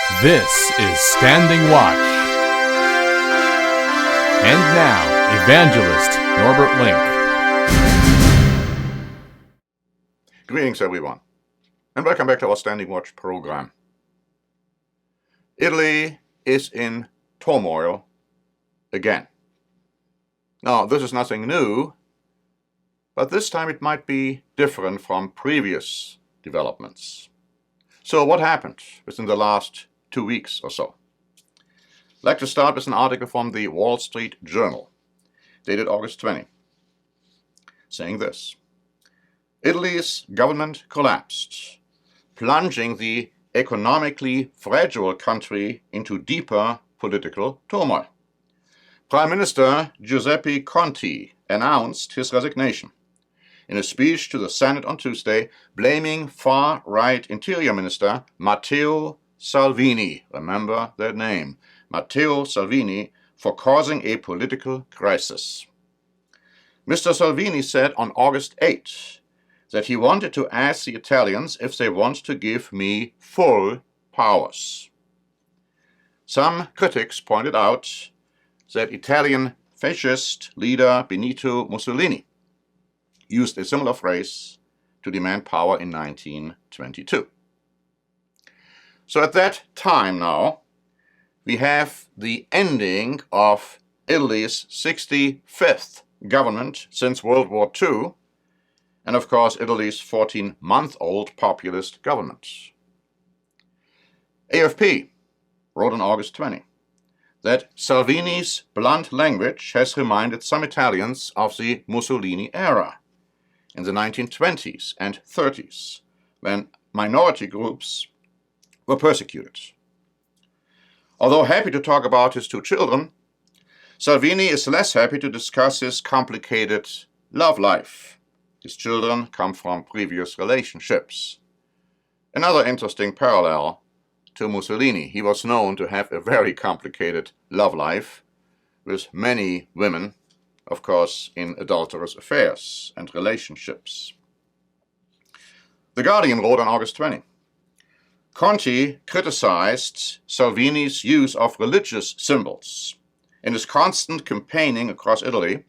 This is Standing Watch. And now, Evangelist Norbert Link. Greetings, everyone, and welcome back to our Standing Watch program. Italy is in turmoil again. Now, this is nothing new, but this time it might be different from previous developments. So what happened within the last 2 weeks or so? I'd like to start with an article from the Wall Street Journal, dated August 20, saying this: Italy's government collapsed, plunging the economically fragile country into deeper political turmoil. Prime Minister Giuseppe Conte announced his resignation in a speech to the Senate on Tuesday, blaming far-right Interior Minister Matteo Salvini, remember that name, Matteo Salvini, for causing a political crisis. Mr. Salvini said on August 8 that he wanted to ask the Italians if they want to give me full powers. Some critics pointed out that Italian fascist leader Benito Mussolini used a similar phrase to demand power in 1922. So at that time now, we have the ending of Italy's 65th government since World War II, and of course Italy's 14-month-old populist government. AFP wrote on August 20 that Salvini's blunt language has reminded some Italians of the Mussolini era in the 1920s and 30s, when minority groups were persecuted. Although happy to talk about his two children, Salvini is less happy to discuss his complicated love life. His children come from previous relationships. Another interesting parallel to Mussolini. He was known to have a very complicated love life with many women, of course, in adulterous affairs and relationships. The Guardian wrote on August 20, Conte criticized Salvini's use of religious symbols in his constant campaigning across Italy,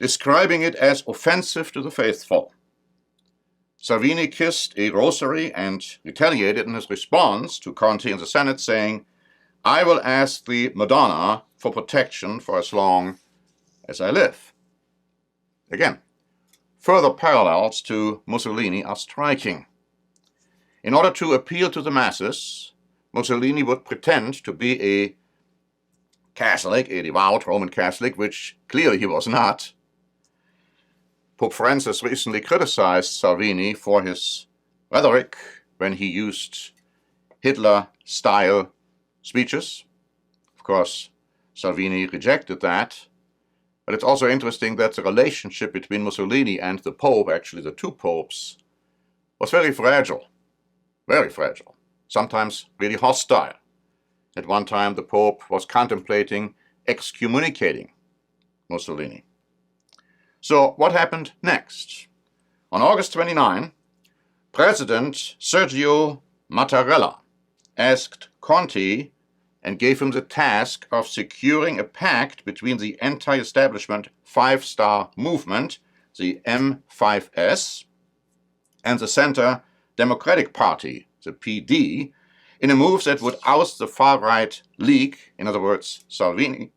describing it as offensive to the faithful. Salvini kissed a rosary and retaliated in his response to Conte in the Senate, saying, "I will ask the Madonna for protection for as long as I live." Again, further parallels to Mussolini are striking. In order to appeal to the masses, Mussolini would pretend to be a Catholic, a devout Roman Catholic, which clearly he was not. Pope Francis recently criticized Salvini for his rhetoric when he used Hitler-style speeches. Of course, Salvini rejected that. But it's also interesting that the relationship between Mussolini and the Pope, actually the two popes, was very fragile, sometimes really hostile. At one time, the Pope was contemplating excommunicating Mussolini. So what happened next? On August 29, President Sergio Mattarella asked Conte and gave him the task of securing a pact between the anti-establishment Five-Star Movement, the M5S, and the Center Democratic Party, the PD, in a move that would oust the far-right League, in other words, Salvini,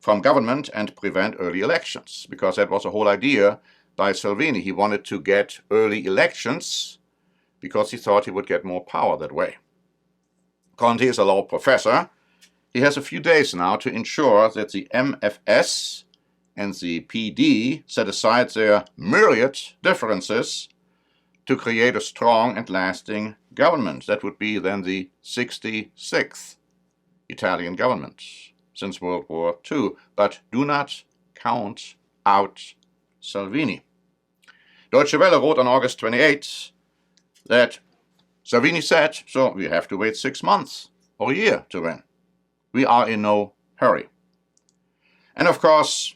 from government and prevent early elections, because that was the whole idea by Salvini. He wanted to get early elections because he thought he would get more power that way. Conte is a law professor. He has a few days now to ensure that the MFS and the PD set aside their myriad differences to create a strong and lasting government. That would be then the 66th Italian government since World War II. But do not count out Salvini. Deutsche Welle wrote on August 28 that Salvini said, so we have to wait 6 months or a year to win. We are in no hurry. And of course,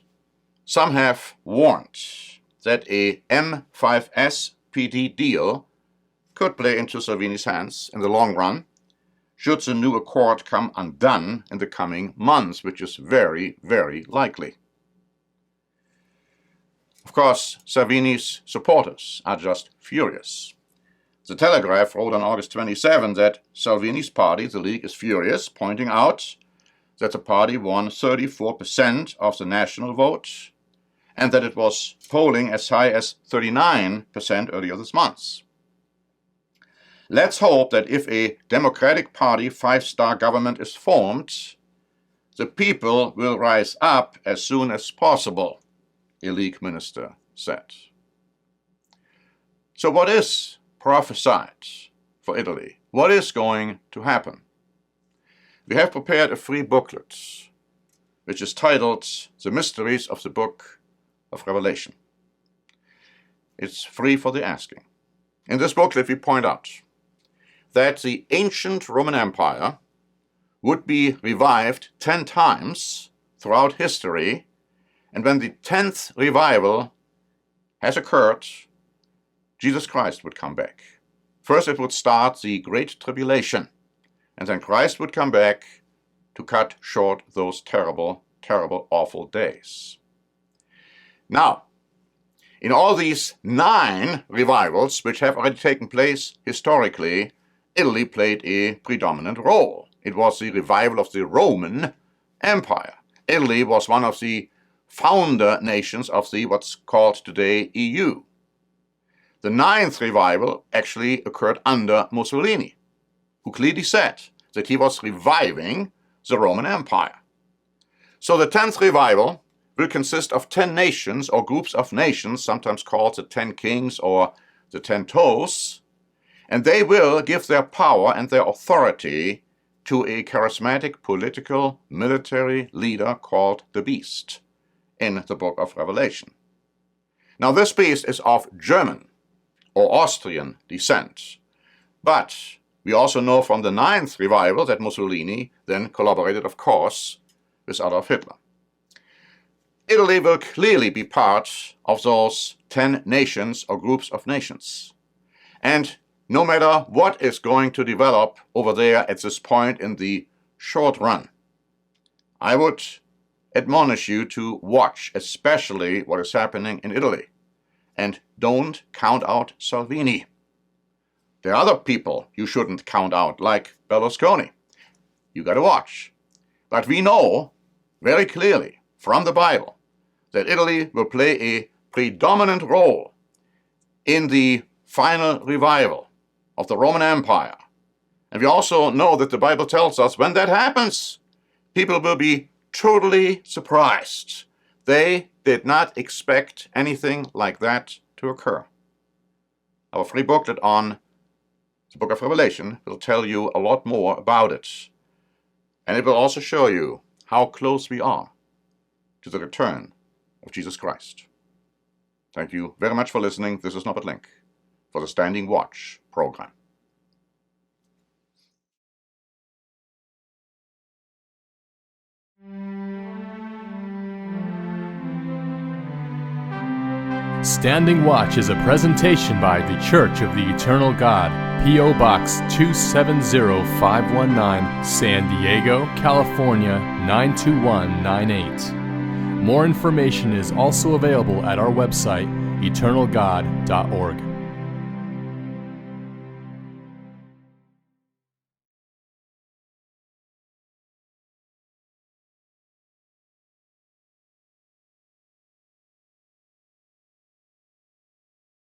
some have warned that a M5S PD deal could play into Salvini's hands in the long run, should the new accord come undone in the coming months, which is very, very likely. Of course, Salvini's supporters are just furious. The Telegraph wrote on August 27 that Salvini's party, the League, is furious, pointing out that the party won 34% of the national vote and that it was polling as high as 39% earlier this month. Let's hope that if a Democratic Party five-star government is formed, the people will rise up as soon as possible, a League minister said. So what is prophesied for Italy? What is going to happen? We have prepared a free booklet, which is titled The Mysteries of the Book of Revelation. It's free for the asking. In this booklet we point out that the ancient Roman Empire would be revived 10 times throughout history, and when the 10th revival has occurred, Jesus Christ would come back. First it would start the Great Tribulation, and then Christ would come back to cut short those terrible, terrible, awful days. Now, in all these 9 revivals, which have already taken place historically, Italy played a predominant role. It was the revival of the Roman Empire. Italy was one of the founder nations of the what's called today EU. The 9th revival actually occurred under Mussolini, who clearly said that he was reviving the Roman Empire. So the 10th revival will consist of 10 nations or groups of nations, sometimes called the 10 kings or the 10 toes, and they will give their power and their authority to a charismatic political military leader called the Beast in the book of Revelation. Now this beast is of German or Austrian descent, but we also know from the 9th revival that Mussolini then collaborated, of course, with Adolf Hitler. Italy will clearly be part of those 10 nations or groups of nations. And no matter what is going to develop over there at this point in the short run, I would admonish you to watch especially what is happening in Italy. And don't count out Salvini. There are other people you shouldn't count out, like Berlusconi. You got to watch. But we know very clearly from the Bible that Italy will play a predominant role in the final revival of the Roman Empire. And we also know that the Bible tells us when that happens, people will be totally surprised. They did not expect anything like that to occur. Our free booklet on the book of Revelation will tell you a lot more about it. And it will also show you how close we are to the return of Jesus Christ. Thank you very much for listening. This is Norbert Link for the Standing Watch program. Standing Watch is a presentation by The Church of the Eternal God, P.O. Box 270519, San Diego, California 92198. More information is also available at our website, eternalgod.org.